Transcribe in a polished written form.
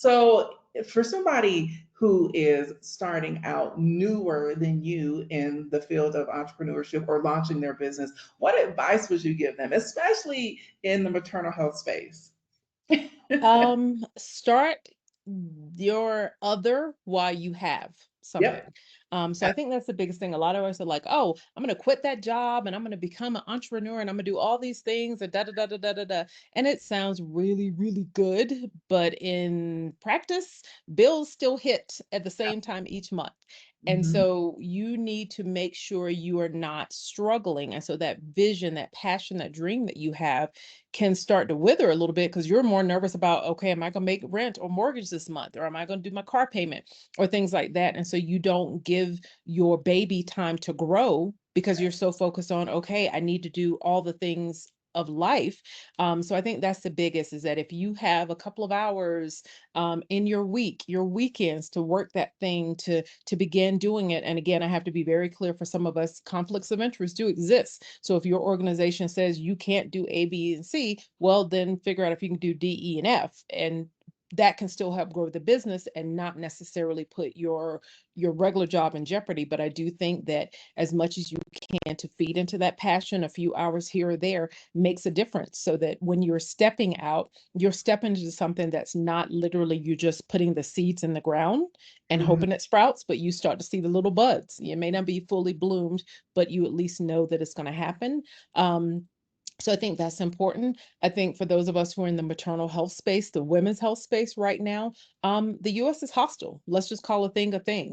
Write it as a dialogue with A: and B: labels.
A: So, for somebody who is starting out newer than you in the field of entrepreneurship or launching their business, what advice would you give them, especially in the maternal health space?
B: Start your other while you have something.
A: Yep.
B: So I think that's the biggest thing. A lot of us are like, oh, I'm going to quit that job and I'm going to become an entrepreneur and I'm going to do all these things and da da da da da da da. And it sounds really, really good, but in practice, bills still hit at the same time each month. And
A: Mhm.
B: so you need to make sure you are not struggling. And so that vision, that passion, that dream that you have can start to wither a little bit because you're more nervous about, okay, am I going to make rent or mortgage this month? Or am I going to do my car payment or things like that? And so you don't give your baby time to grow because you're so focused on, okay, I need to do all the things of life. So I think that's the biggest is that if you have a couple of hours in your week, your weekends to work that thing to begin doing it. And again, I have to be very clear for some of us, conflicts of interest do exist. So if your organization says you can't do A, B, and C, well, then figure out if you can do D, E, and F. And that can still help grow the business and not necessarily put your regular job in jeopardy. But I do think that as much as you can to feed into that passion, a few hours here or there makes a difference so that when you're stepping out, you're stepping into something that's not literally you just putting the seeds in the ground and
A: Mhm.
B: hoping it sprouts, but you start to see the little buds. It may not be fully bloomed, but you at least know that it's going to happen. So I think that's important. I think for those of us who are in the maternal health space, the women's health space right now, the US is hostile. Let's just call a thing a thing.